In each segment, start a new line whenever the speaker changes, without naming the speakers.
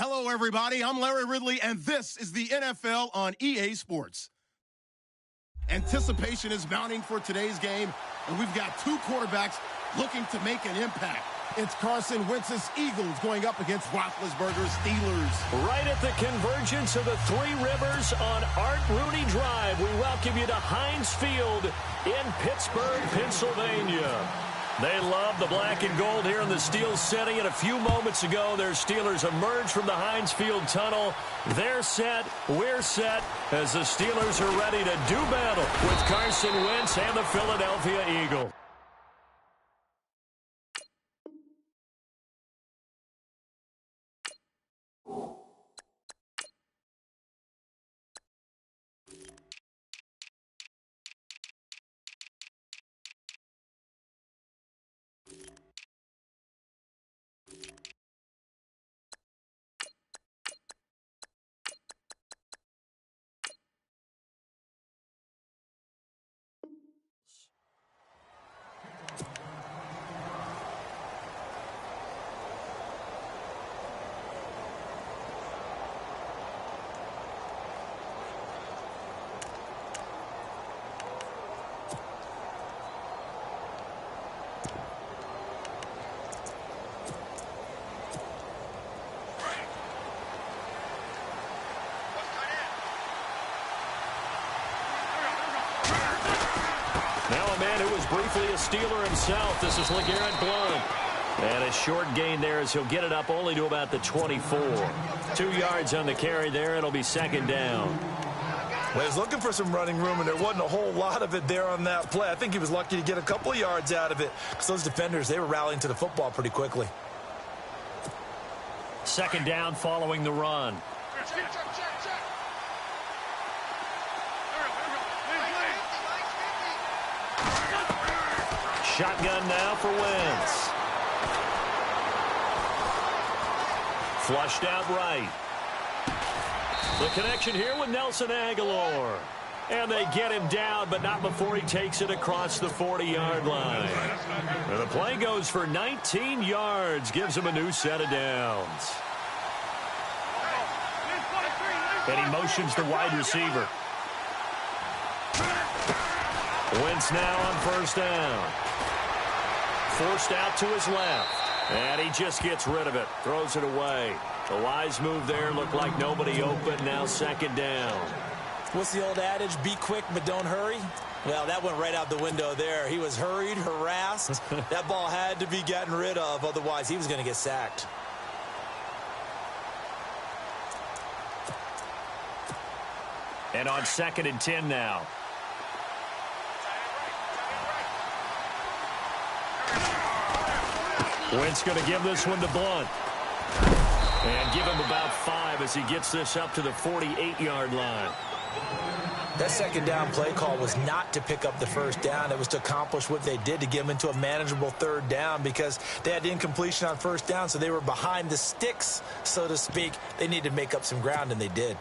Hello, everybody. I'm Larry Ridley, and this is the NFL on EA Sports. Anticipation is mounting for today's game, and we've got two quarterbacks looking to make an impact. It's Carson Wentz's Eagles going up against Roethlisberger's Steelers.
Right at the convergence of the Three Rivers on Art Rooney Drive, we welcome you to Heinz Field in Pittsburgh, Pennsylvania. They love the black and gold here in the Steel City, and a few moments ago, their Steelers emerged from the Heinz Field tunnel. They're set, we're set, as the Steelers are ready to do battle with Carson Wentz and the Philadelphia Eagles. Now a man who was briefly a Steeler himself. This is LeGarrette Blount. And a short gain there as he'll get it up only to about the 24. 2 yards on the carry there. It'll be second down.
Well, he was looking for some running room, and there wasn't a whole lot of it there on that play. I think he was lucky to get a couple of yards out of it because those defenders, they were rallying to the football pretty quickly.
Second down following the run. Shotgun now for Wentz. Flushed out right. The connection here with Nelson Aguilar. And they get him down, but not before he takes it across the 40-yard line. And the play goes for 19 yards, gives him a new set of downs. And he motions the wide receiver. Wentz now on first down. Forced out to his left. And he just gets rid of it. Throws it away. The wise move there. Looked like nobody open. Now second down.
What's the old adage? Be quick, but don't hurry. Well, that went right out the window there. He was hurried, harassed. That ball had to be gotten rid of. Otherwise, he was going to get sacked.
And on 2nd and 10 now. Wentz going to give this one to Blount. And give him about 5 as he gets this up to the 48-yard line.
That second down play call was not to pick up the first down. It was to accomplish what they did, to get them into a manageable third down, because they had incompletion on first down, so they were behind the sticks, so to speak. They needed to make up some ground, and they did.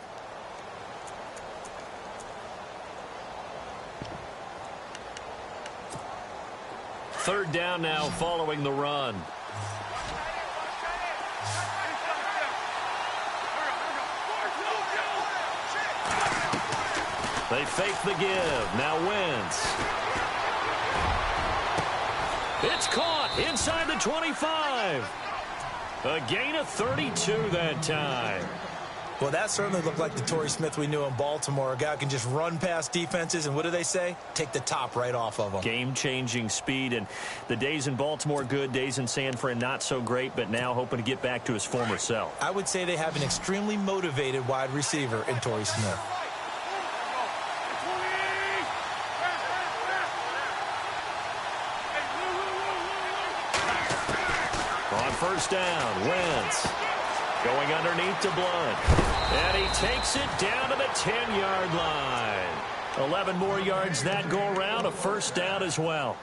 Third down now following the run. They fake the give. Now Wentz. It's caught inside the 25. A gain of 32 that time.
Well, that certainly looked like the Torrey Smith we knew in Baltimore. A guy who can just run past defenses, and what do they say? Take the top right off of them.
Game-changing speed, and the days in Baltimore good, days in San Fran not so great, but now hoping to get back to his former self.
I would say they have an extremely motivated wide receiver in Torrey Smith.
On first down, Wentz. Going underneath to Blount. And he takes it down to the 10-yard line. 11 more yards that go around, a first down as well.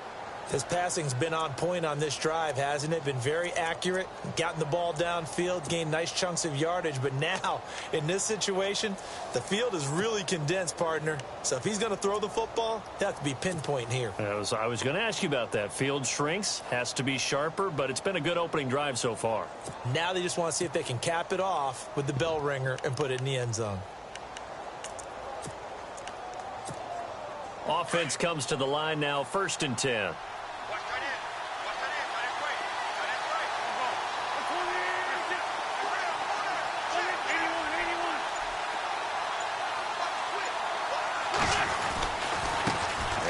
His passing's been on point on this drive, hasn't it? Been very accurate, gotten the ball downfield, gained nice chunks of yardage. But now, in this situation, the field is really condensed, partner. So if he's going to throw the football, it has to be pinpoint here.
I was going to ask you about that. Field shrinks, has to be sharper, but it's been a good opening drive so far.
Now they just want to see if they can cap it off with the bell ringer and put it in the end zone.
Offense comes to the line now, 1st and 10.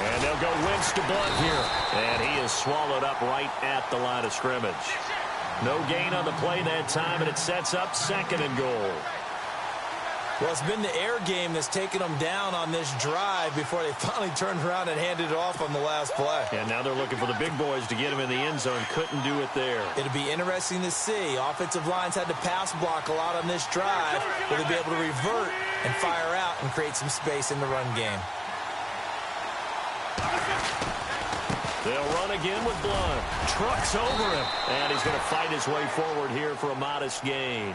And they'll go Wentz to Blunt here. And he is swallowed up right at the line of scrimmage. No gain on the play that time, and it sets up 2nd and goal.
Well, it's been the air game that's taken them down on this drive before they finally turned around and handed it off on the last play.
And now they're looking for the big boys to get him in the end zone. Couldn't do it there.
It'll be interesting to see. Offensive lines had to pass block a lot on this drive. Will they be able to revert and fire out and create some space in the run game?
They'll run again with Blunt. Trucks over him. And he's going to fight his way forward here for a modest gain.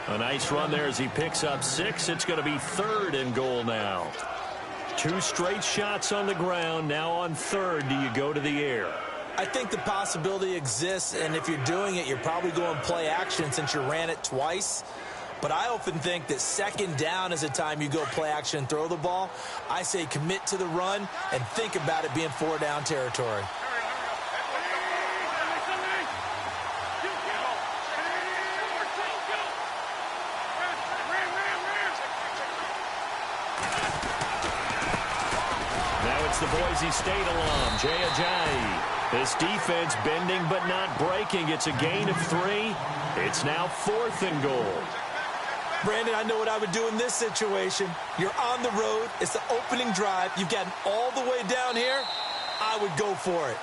A nice run there as he picks up 6. It's going to be 3rd and goal now. 2 straight shots on the ground. Now on 3rd, do you go to the air?
I think the possibility exists, and if you're doing it, you're probably going play action since you ran it twice. But I often think that 2nd down is a time you go play action and throw the ball. I say commit to the run and think about it being 4-down territory.
The Boise State alum, Jay Ajayi. This defense bending but not breaking. It's a gain of 3. It's now 4th and goal.
Brandon, I know what I would do in this situation. You're on the road. It's the opening drive. You've gotten all the way down here. I would go for it.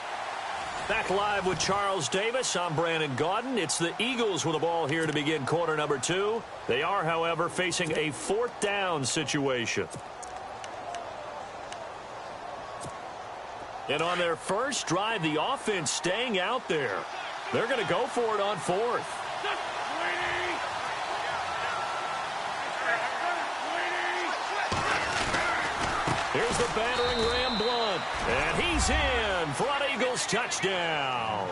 Back live with Charles Davis. I'm Brandon Gaudin. It's the Eagles with the ball here to begin quarter number 2. They are, however, facing a 4th down situation. And on their first drive, the offense staying out there. They're going to go for it on 4th. Here's the battering ram Blunt. And he's in for an Eagles touchdown.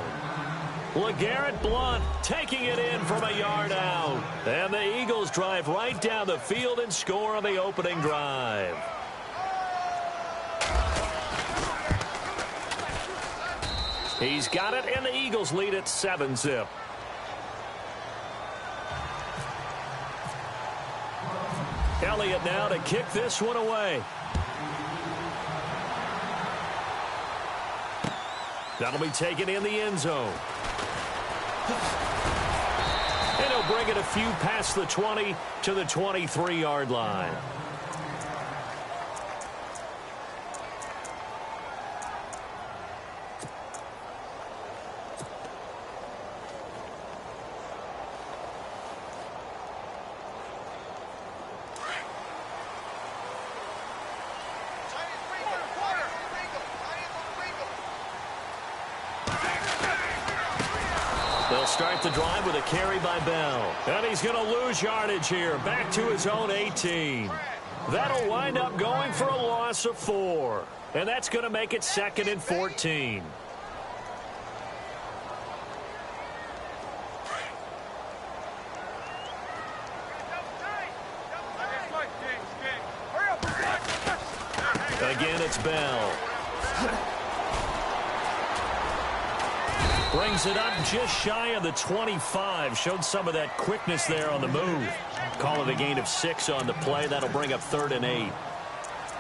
LeGarrette Blunt taking it in from a yard out. And the Eagles drive right down the field and score on the opening drive. He's got it, and the Eagles lead at 7-zip. Elliott now to kick this one away. That'll be taken in the end zone. And he'll bring it a few past the 20 to the 23-yard line. They'll start the drive with a carry by Bell. And he's going to lose yardage here. Back to his own 18. That'll wind up going for a loss of 4. And that's going to make it 2nd and 14. Again, it's Bell. Brings it up just shy of the 25. Showed some of that quickness there on the move. Call it a gain of 6 on the play. That'll bring up 3rd and 8.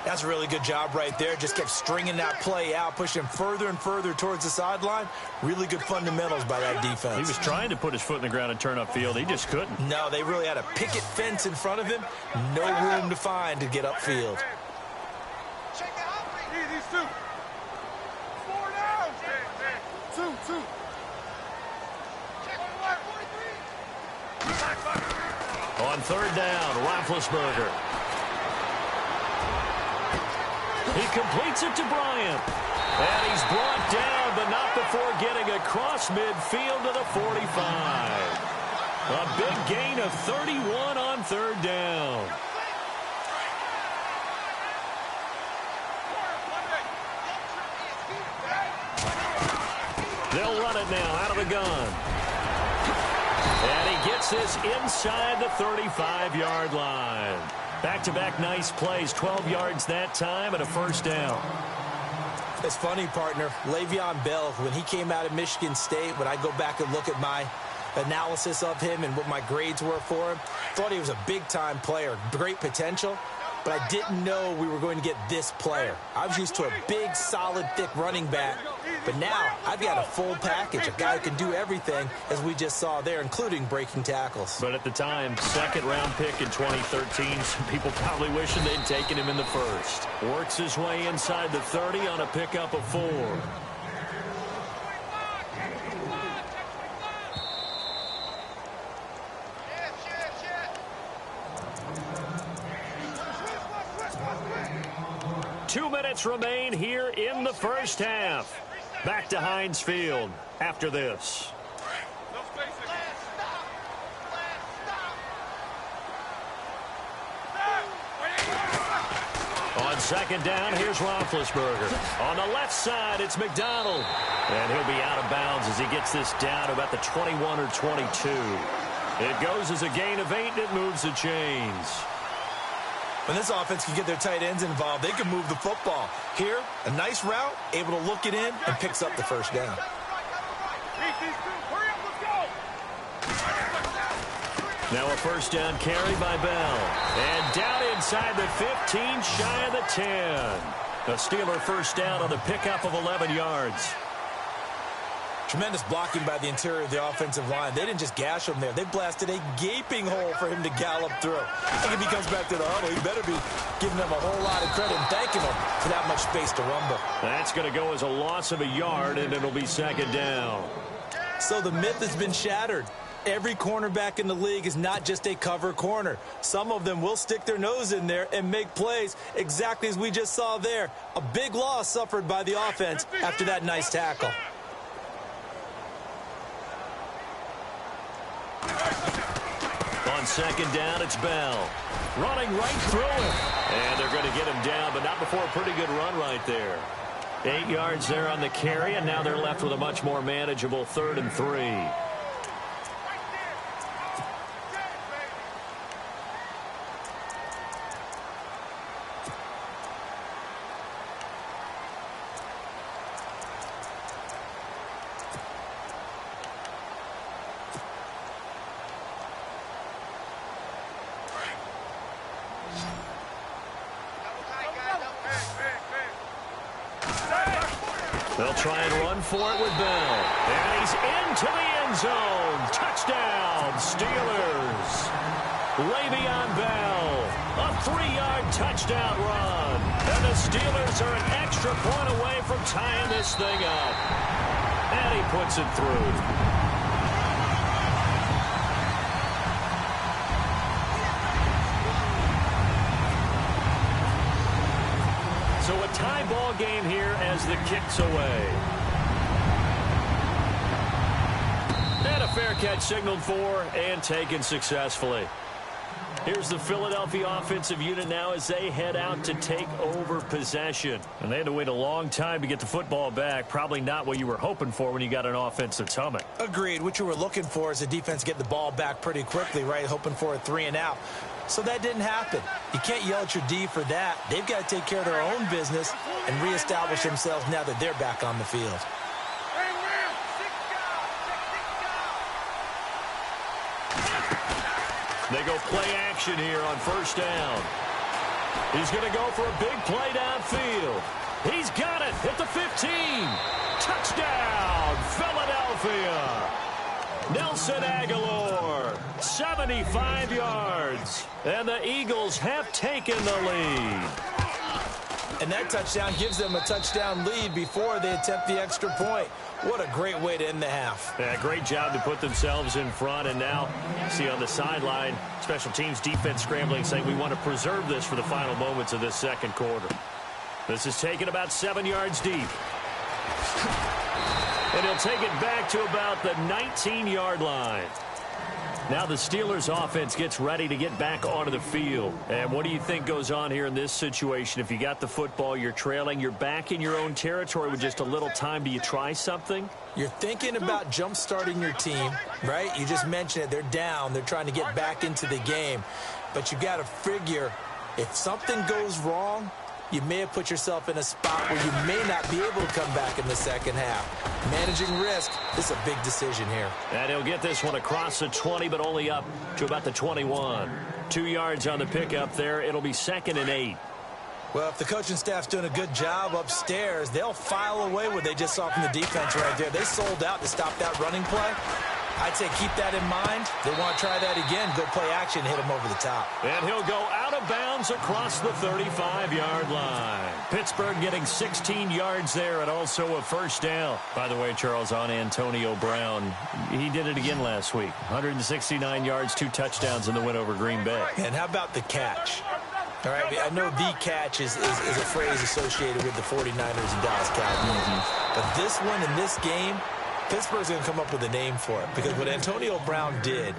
That's a really good job right there. Just kept stringing that play out, pushing further and further towards the sideline. Really good fundamentals by that defense.
He was trying to put his foot in the ground and turn upfield. He just couldn't.
No, they really had a picket fence in front of him. No room to find to get upfield. On 3rd down, Roethlisberger.
He completes it to Bryant. And he's brought down, but not before getting across midfield to the 45. A big gain of 31 on third down. They'll run it now out of the gun. And he gets this inside the 35-yard line. Back-to-back nice plays, 12 yards that time and a first down.
It's funny, partner. Le'Veon Bell, when he came out of Michigan State, when I go back and look at my analysis of him and what my grades were for him, thought he was a big-time player, great potential, but I didn't know we were going to get this player. I was used to a big, solid, thick running back, but now I've got a full package, a guy who can do everything, as we just saw there, including breaking tackles.
But at the time, second-round pick in 2013, some people probably wishing they'd taken him in the first. Works his way inside the 30 on a pickup of 4. Two minutes remain here in the first half. Back to Heinz Field after this. On second down, here's Roethlisberger. On the left side, it's McDonald. And he'll be out of bounds as he gets this down to about the 21 or 22. It goes as a gain of 8, and it moves the chains.
When this offense can get their tight ends involved, they can move the football. Here, a nice route, able to look it in, and picks up the first down.
Now a first down carry by Bell. And down inside the 15, shy of the 10. A Steeler first down on the pickup of 11 yards.
Tremendous blocking by the interior of the offensive line. They didn't just gash him there. They blasted a gaping hole for him to gallop through. I think if he comes back to the huddle, he better be giving them a whole lot of credit and thanking them for that much space to rumble.
That's going to go as a loss of a yard, and it'll be second down.
So the myth has been shattered. Every cornerback in the league is not just a cover corner. Some of them will stick their nose in there and make plays exactly as we just saw there. A big loss suffered by the offense after that nice tackle.
On second down, it's Bell. Running right through him. And they're going to get him down, but not before a pretty good run right there. 8 yards there on the carry, and now they're left with a much more manageable 3rd and 3. They'll try and run for it with Bell. And he's into the end zone. Touchdown, Steelers. Le'Veon Bell, a 3-yard touchdown run. And the Steelers are an extra point away from tying this thing up. And he puts it through. So a tie ball game here as the kick's away. And a fair catch signaled for and taken successfully. Here's the Philadelphia offensive unit now as they head out to take over possession. And they had to wait a long time to get the football back. Probably not what you were hoping for when you got an offense that's humming.
Agreed. What you were looking for is a defense get the ball back pretty quickly, right? Hoping for a 3 and out. So that didn't happen. You can't yell at your D for that. They've got to take care of their own business and reestablish themselves now that they're back on the field.
They go play action here on first down. He's going to go for a big play downfield. He's got it at the 15. Touchdown, Philadelphia. Nelson Aguilar, 75 yards. And the Eagles have taken the lead.
And that touchdown gives them a touchdown lead before they attempt the extra point. What a great way to end the half.
Yeah, great job to put themselves in front. And now, see on the sideline, special teams defense scrambling, saying we want to preserve this for the final moments of this second quarter. This is taken about 7 yards deep. And he'll take it back to about the 19-yard line. Now the Steelers offense gets ready to get back onto the field. And what do you think goes on here in this situation? If you got the football, you're trailing, you're back in your own territory with just a little time. Do you try something?
You're thinking about jump-starting your team, right? You just mentioned it. They're down. They're trying to get back into the game. But you got to figure if something goes wrong, you may have put yourself in a spot where you may not be able to come back in the second half. Managing risk, this is a big decision here.
And he'll get this one across the 20, but only up to about the 21. 2 yards on the pickup there. It'll be 2nd and 8.
Well, if the coaching staff's doing a good job upstairs, they'll file away what they just saw from the defense right there. They sold out to stop that running play. I'd say keep that in mind. They want to try that again. Go play action, hit them over the top.
And he'll go out of bounds across the 35-yard line. Pittsburgh getting 16 yards there and also a first down. By the way, Charles, on Antonio Brown, he did it again last week. 169 yards, 2 touchdowns in the win over Green Bay.
And how about the catch? All right, I know the catch is a phrase associated with the 49ers and Dallas Cowboys. But this one in this game, Pittsburgh's going to come up with a name for it, because what Antonio Brown did,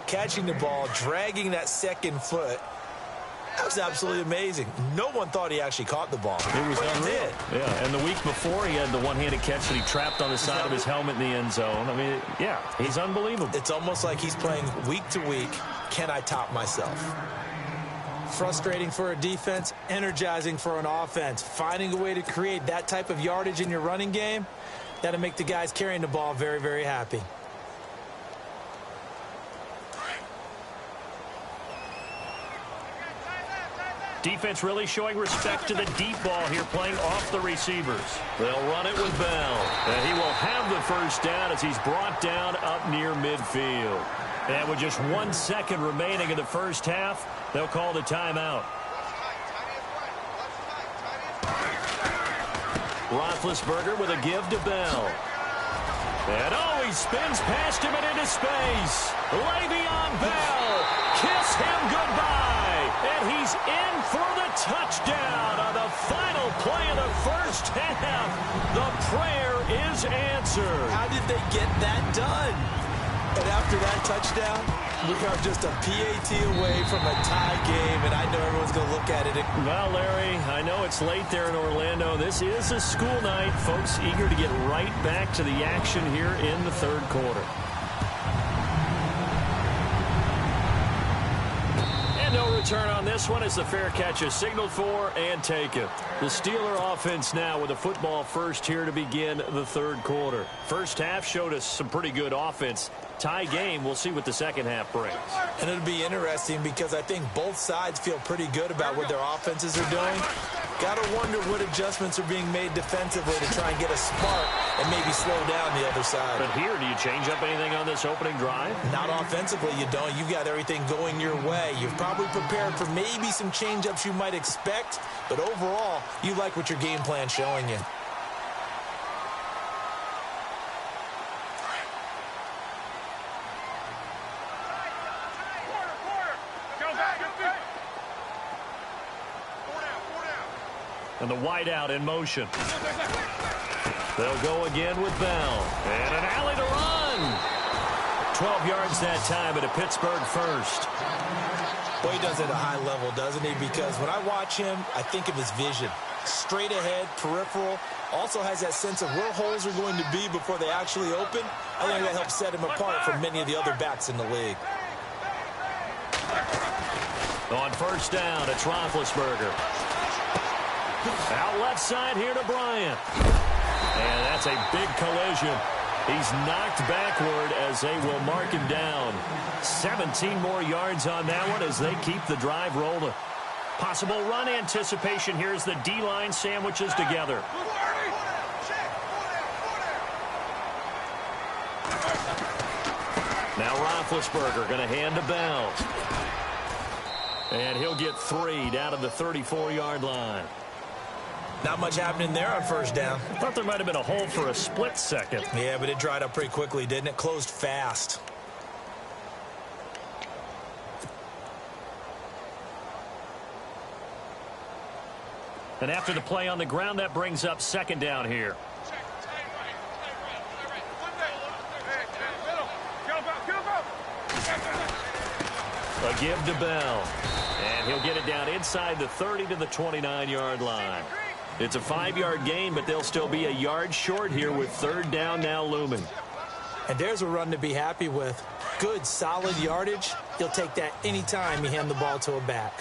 catching the ball, dragging that second foot, that was absolutely amazing. No one thought he actually caught the ball.
It was unreal. Yeah, and the week before, he had the one-handed catch that he trapped on the side of his helmet in the end zone. I mean, yeah, he's unbelievable.
It's almost like he's playing week to week. Can I top myself? Frustrating for a defense, energizing for an offense. Finding a way to create that type of yardage in your running game, that'll make the guys carrying the ball very, very happy.
Defense really showing respect to the deep ball here, playing off the receivers. They'll run it with Bell. And he will have the first down as he's brought down up near midfield. And with just 1 second remaining in the first half, they'll call the timeout. Roethlisberger with a give to Bell. And he spins past him and into space. Le'Veon Bell, kiss him goodbye. And he's in for the touchdown on the final play of the first half. The prayer is answered.
How did they get that done? And after that touchdown, we are just a PAT away from a tie game, and I know everyone's going to look at it.
Well, Larry, I know it's late there in Orlando. This is a school night. Folks eager to get right back to the action here in the third quarter. And no return on this one as the fair catch is signaled for and taken. The Steeler offense now with a football first here to begin the third quarter. First half showed us some pretty good offense. Tie game, we'll see what the second half brings.
And it'll be interesting because I think both sides feel pretty good about what their offenses are doing. Got to wonder what adjustments are being made defensively to try and get a spark and maybe slow down the other side.
But here, do you change up anything on this opening drive?
Not offensively, you don't. You've got everything going your way. You've probably prepared for maybe some change-ups you might expect, but overall, you like what your game plan's showing you.
And the wideout in motion. They'll go again with Bell. And an alley to run. 12 yards that time at a Pittsburgh first.
Boy, he does it at a high level, doesn't he? Because when I watch him, I think of his vision. Straight ahead, peripheral. Also has that sense of where holes are going to be before they actually open. I think that helps set him apart from many of the other backs in the league.
On first down, it's Roethlisberger. Out left side here to Bryant. And that's a big collision. He's knocked backward as they will mark him down. 17 more yards on that one as they keep the drive rolling. Possible run anticipation here as the D-line sandwiches together. Now Roethlisberger going to hand to Bell. And he'll get 3 down to the 34-yard line.
Not much happening there on first down.
I thought there might have been a hole for a split second.
Yeah, but it dried up pretty quickly, didn't it? Closed fast.
And after the play on the ground, that brings up second down here. A give to Bell. And he'll get it down inside the 30 to the 29-yard line. It's a 5-yard gain, but they'll still be a yard short here with third down now looming.
And there's a run to be happy with. Good, solid yardage. He'll take that anytime you hand the ball to a back.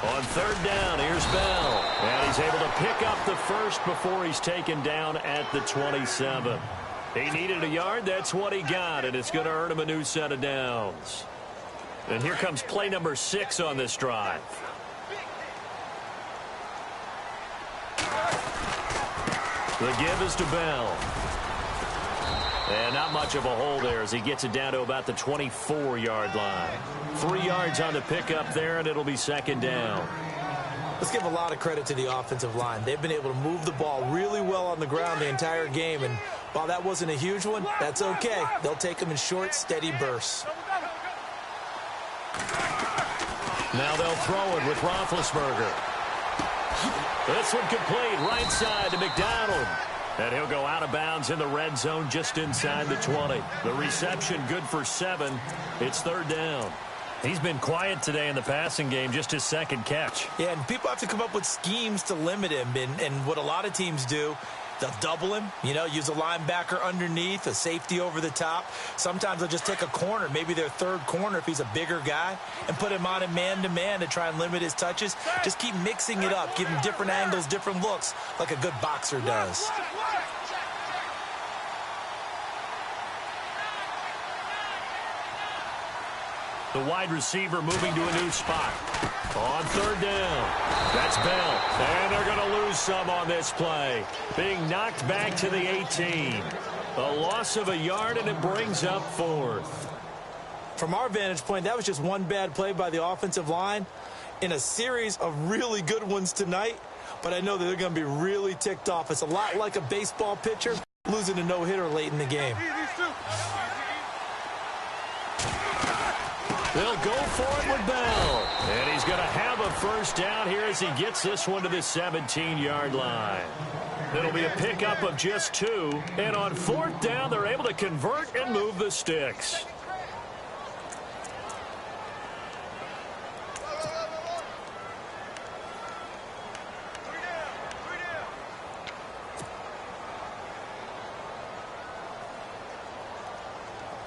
On third down, here's Bell. And he's able to pick up the first before he's taken down at the 27. He needed a yard. That's what he got, and it's going to earn him a new set of downs. And here comes play number 6 on this drive. The give is to Bell. And not much of a hole there as he gets it down to about the 24-yard line. 3 yards on the pickup there, and it'll be second down.
Let's give a lot of credit to the offensive line. They've been able to move the ball really well on the ground the entire game, and while that wasn't a huge one, that's okay. They'll take them in short, steady bursts.
Now they'll throw it with Roethlisberger. This one complete, right side to McDonald. And he'll go out of bounds in the red zone just inside the 20. The reception good for 7. It's third down. He's been quiet today in the passing game, just his second catch.
Yeah, and people have to come up with schemes to limit him. And what a lot of teams do, they'll double him, use a linebacker underneath, a safety over the top. Sometimes they'll just take a corner, maybe their third corner if he's a bigger guy, and put him on a man-to-man to try and limit his touches. Just keep mixing it up, give him different angles, different looks, like a good boxer does.
The wide receiver moving to a new spot. On third down, that's Bell. And they're going to lose some on this play. Being knocked back to the 18. A loss of a yard, and it brings up fourth.
From our vantage point, that was just one bad play by the offensive line in a series of really good ones tonight. But I know that they're going to be really ticked off. It's a lot like a baseball pitcher losing a no-hitter late in the game.
They'll go for it with Bell. And he's going to have a first down here as he gets this one to the 17-yard line. It'll be a pickup of just 2. And on fourth down, they're able to convert and move the sticks.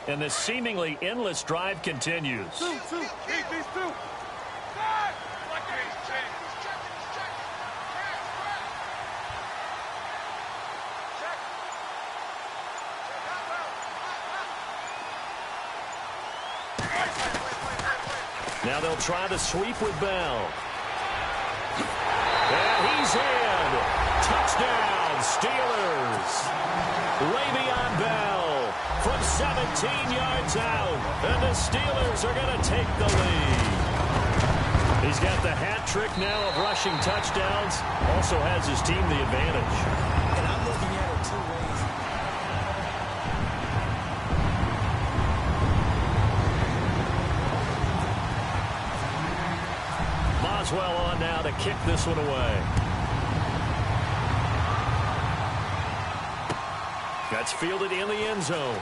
And the seemingly endless drive continues. Now they'll try to sweep with Bell. And he's in. Touchdown, Steelers. Le'Veon Bell from 17 yards out. And the Steelers are going to take the lead. He's got the hat trick now of rushing touchdowns. Also has his team the advantage.
And I'm looking at it 2 ways.
Boswell on now to kick this one away. That's fielded in the end zone.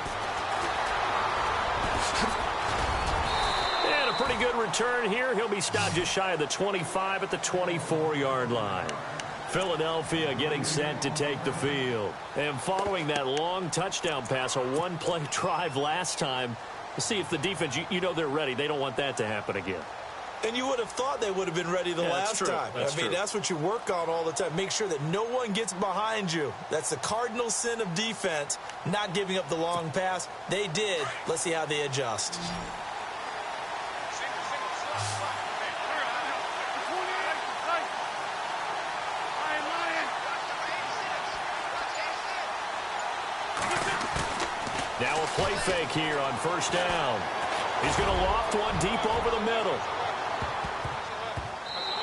And a pretty good return here. He'll be stopped just shy of the 25 at the 24-yard line. Philadelphia getting set to take the field. And following that long touchdown pass, a one-play drive last time, to see if the defense, you know they're ready. They don't want that to happen again.
And you would have thought they would have been ready the last time. That's what you work on all the time. Make sure that no one gets behind you. That's the cardinal sin of defense, not giving up the long pass. They did. Let's see how they adjust.
Now a play fake here on first down. He's going to loft one deep over the middle.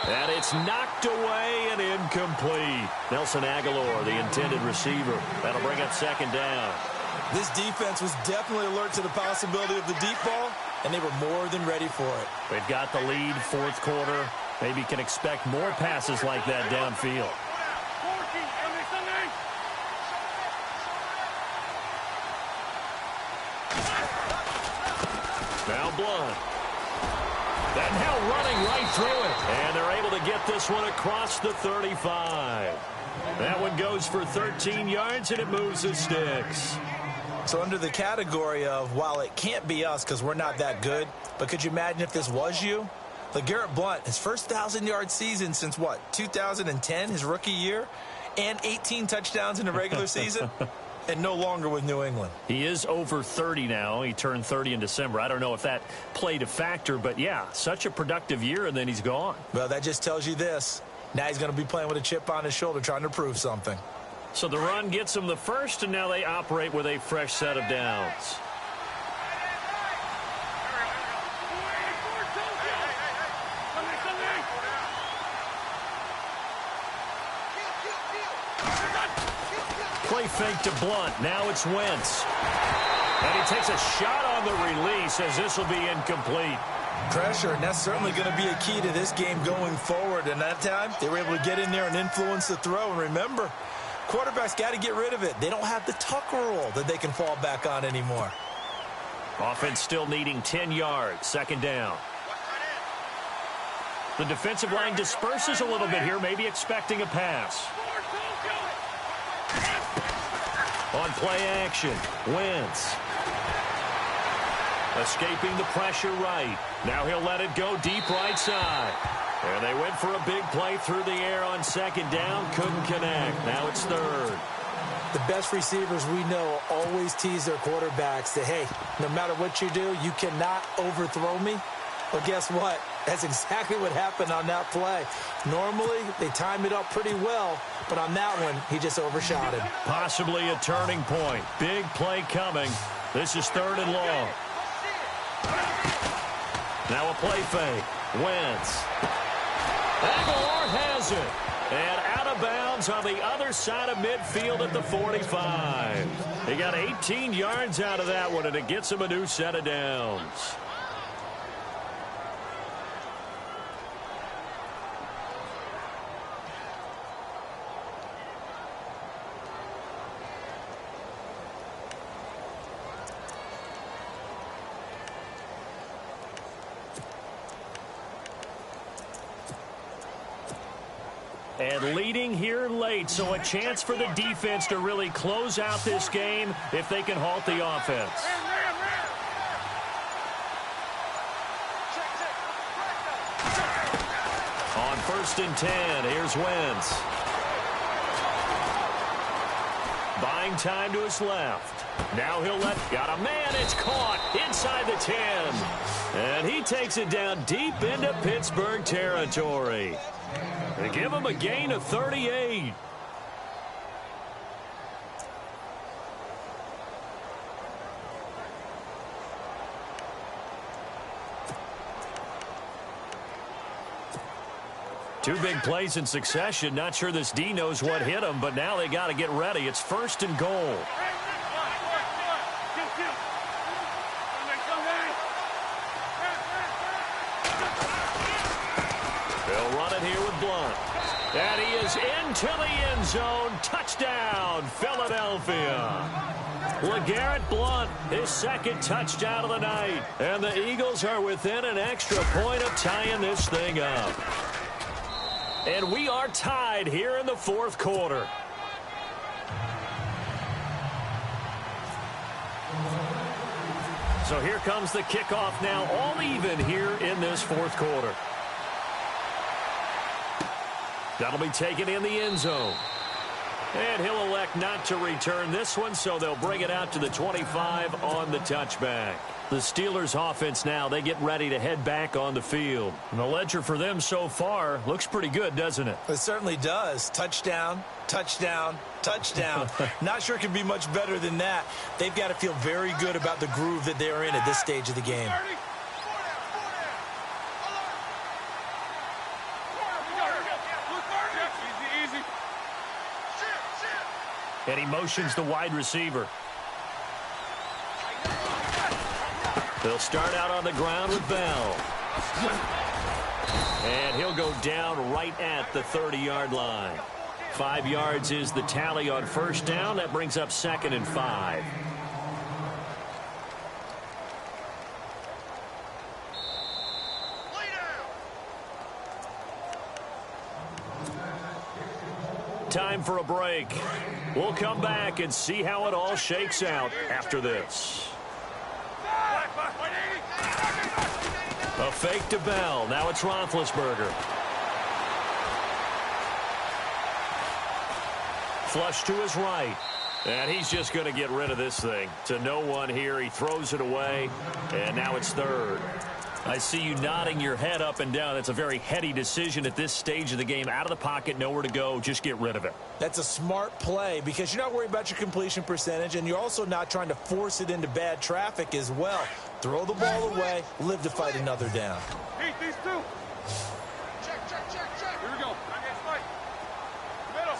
And it's knocked away and incomplete. Nelson Aguilar, the intended receiver. That'll bring up second down.
This defense was definitely alert to the possibility of the deep ball, and they were more than ready for it.
They've got the lead, fourth quarter. Maybe can expect more passes like that downfield. Now Blunt. And now running right through it. And they're able to get this one across the 35. That one goes for 13 yards, and it moves the sticks.
So under the category of, while it can't be us because we're not that good, but could you imagine if this was you? LeGarrette Blunt, his first 1,000-yard season since, what, 2010, his rookie year, and 18 touchdowns in the regular season, and no longer with New England.
He is over 30 now. He turned 30 in December. I don't know if that played a factor, but, yeah, such a productive year, and then he's gone.
Well, that just tells you this. Now he's going to be playing with a chip on his shoulder trying to prove something.
So the run gets him the first, and now they operate with a fresh set of downs. Play fake to Blunt. Now it's Wentz. And he takes a shot on the release as this will be incomplete.
Pressure, and that's certainly going to be a key to this game going forward. And that time, they were able to get in there and influence the throw. And remember, quarterbacks got to get rid of it. They don't have the Tucker rule that they can fall back on anymore.
Offense still needing 10 yards. Second down. The defensive line disperses a little bit here, maybe expecting a pass. On play action, Wentz. Escaping the pressure right. Now he'll let it go deep right side. And they went for a big play through the air on second down. Couldn't connect. Now it's third.
The best receivers we know always tease their quarterbacks that, hey, no matter what you do, you cannot overthrow me. Well, guess what? That's exactly what happened on that play. Normally, they time it up pretty well, but on that one, he just overshot him.
Possibly a turning point. Big play coming. This is third and long. Now a play fake. Wentz. Aguilar has it. And out of bounds on the other side of midfield at the 45. He got 18 yards out of that one, and it gets him a new set of downs. And leading here late, so a chance for the defense to really close out this game if they can halt the offense. On 1st and 10, here's Wentz. Buying time to his left. Now he'll got a man, it's caught inside the 10. And he takes it down deep into Pittsburgh territory. They give him a gain of 38. Two big plays in succession. Not sure this D knows what hit him, but now they got to get ready. It's 1st and goal. They'll run it here with Blunt. And he is into the end zone. Touchdown, Philadelphia. LeGarrette Blunt, his second touchdown of the night. And the Eagles are within an extra point of tying this thing up. And we are tied here in the fourth quarter. So here comes the kickoff now, all even here in this fourth quarter. That'll be taken in the end zone. And he'll elect not to return this one, so they'll bring it out to the 25 on the touchback. The Steelers offense now, they get ready to head back on the field. And the ledger for them so far looks pretty good, doesn't it?
It certainly does. Touchdown, touchdown, touchdown. Not sure it can be much better than that. They've got to feel very good about the groove that they're in at this stage of the game.
And he motions the wide receiver. They'll start out on the ground with Bell. And he'll go down right at the 30-yard line. 5 yards is the tally on first down. That brings up 2nd and 5. Time for a break. We'll come back and see how it all shakes out after this. A fake to Bell. Now it's Roethlisberger. Flush to his right. And he's just going to get rid of this thing. To no one here. He throws it away. And now it's 3rd. I see you nodding your head up and down. That's a very heady decision at this stage of the game. Out of the pocket, nowhere to go. Just get rid of it.
That's a smart play because you're not worried about your completion percentage, and you're also not trying to force it into bad traffic as well. Throw the ball away, live to fight another down.
Hey, these two. Check. Here we go. Middle.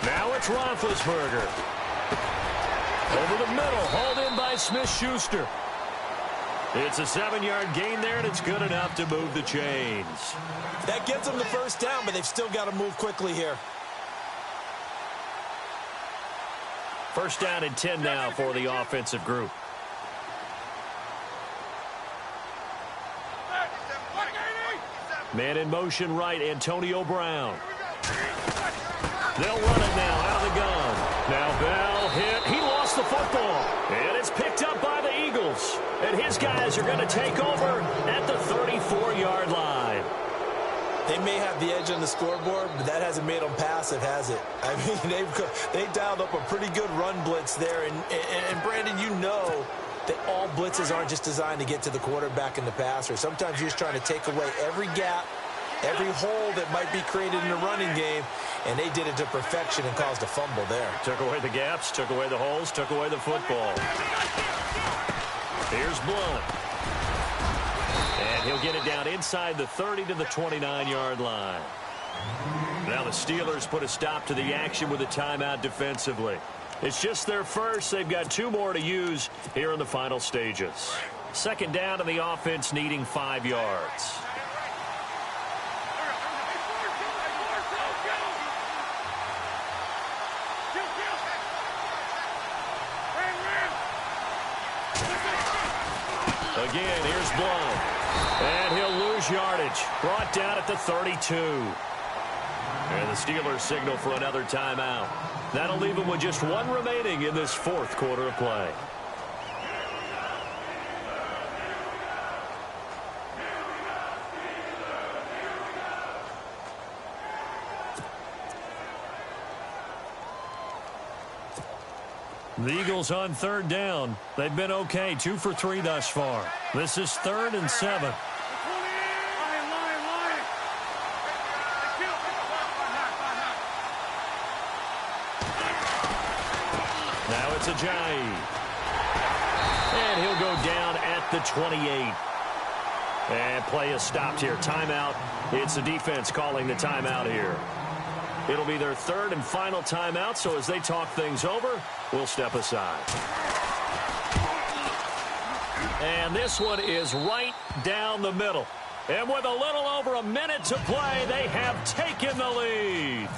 Now it's Roethlisberger. Over the middle, hauled in by Smith-Schuster. It's a 7-yard gain there, and it's good enough to move the chains.
That gets them the first down, but they've still got to move quickly here.
First down and 10 now for the offensive group. Man in motion right, Antonio Brown. They'll run it now out of the gun. Now Bell hit. He lost the football. And it's picked up by the Eagles. And his guys are going to take over at the 34-yard line.
They may have the edge on the scoreboard, but that hasn't made them passive, has it? I mean, they dialed up a pretty good run blitz there. And Brandon, you know that all blitzes aren't just designed to get to the quarterback and the passer. Sometimes you're just trying to take away every gap, every hole that might be created in the running game, and they did it to perfection and caused a fumble there.
Took away the gaps, took away the holes, took away the football. Here's Blunt. And he'll get it down inside the 30 to the 29-yard line. Now the Steelers put a stop to the action with a timeout defensively. It's just their first. They've got 2 more to use here in the final stages. Second down, and the offense needing 5 yards. Again, here's Blunt. And he'll lose yardage. Brought down at the 32. And the Steelers signal for another timeout. That'll leave them with just 1 remaining in this 4th quarter of play. The Eagles on 3rd down. They've been okay, 2 for 3 thus far. This is 3rd and 7. Now it's Ajayi. And he'll go down at the 28. And play is stopped here. Timeout. It's the defense calling the timeout here. It'll be their 3rd and final timeout, so as they talk things over, we'll step aside. And this one is right down the middle. And with a little over a minute to play, they have taken the lead.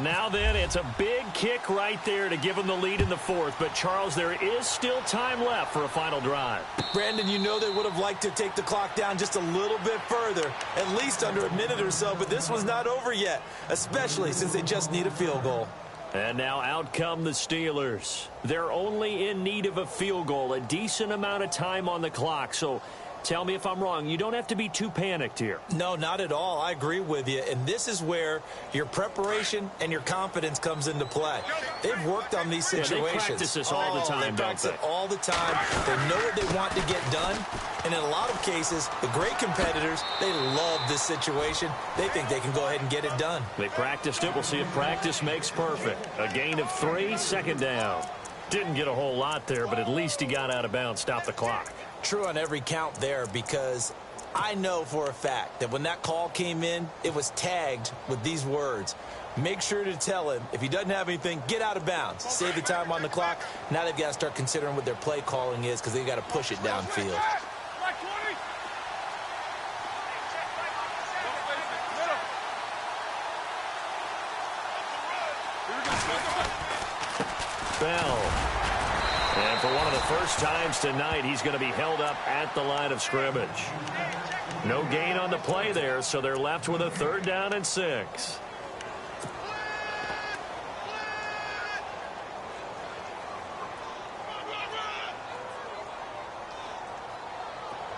Now then, it's a big kick right there to give them the lead in the 4th. But, Charles, there is still time left for a final drive.
Brandon, you know they would have liked to take the clock down just a little bit further, at least under a minute or so. But this one's not over yet, especially since they just need a field goal.
And now out come the Steelers. They're only in need of a field goal, a decent amount of time on the clock. So tell me if I'm wrong. You don't have to be too panicked here.
No, not at all. I agree with you. And this is where your preparation and your confidence comes into play. They've worked on these situations.
Yeah, they practice this all the time,
they
don't
practice
they?
it all the time. They know what they want to get done. And in a lot of cases, the great competitors, they love this situation. They think they can go ahead and get it done.
They practiced it. We'll see if practice makes perfect. A gain of 3, 2nd down. Didn't get a whole lot there, but at least he got out of bounds, stopped the clock.
True on every count there, because I know for a fact that when that call came in, it was tagged with these words. Make sure to tell him, if he doesn't have anything, get out of bounds. Save the time on the clock. Now they've got to start considering what their play calling is because they've got to push it downfield.
Bell. And for one of the first times tonight, he's going to be held up at the line of scrimmage. No gain on the play there, so they're left with a 3rd down and 6.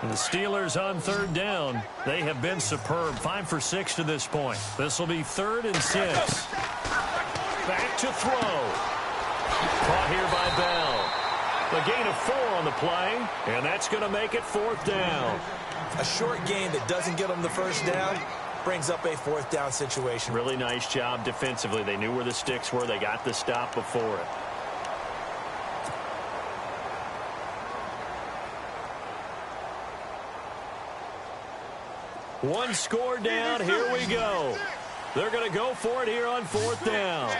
The Steelers on 3rd down. They have been superb. 5 for 6 to this point. This will be 3rd and 6. Back to throw. Caught here by Bell. A gain of 4 on the play, and that's going to make it 4th down.
A short gain that doesn't get them the 1st down brings up a 4th down situation.
Really nice job defensively. They knew where the sticks were. They got the stop before it. One score down. Here we go. They're going to go for it here on 4th down.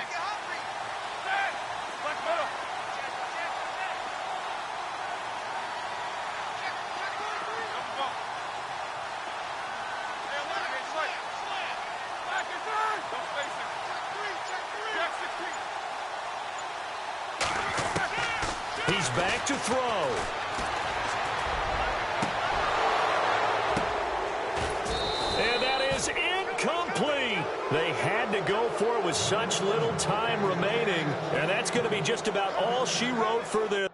He's back to throw. And that is incomplete. They had to go for it with such little time remaining. And that's going to be just about all she wrote for this.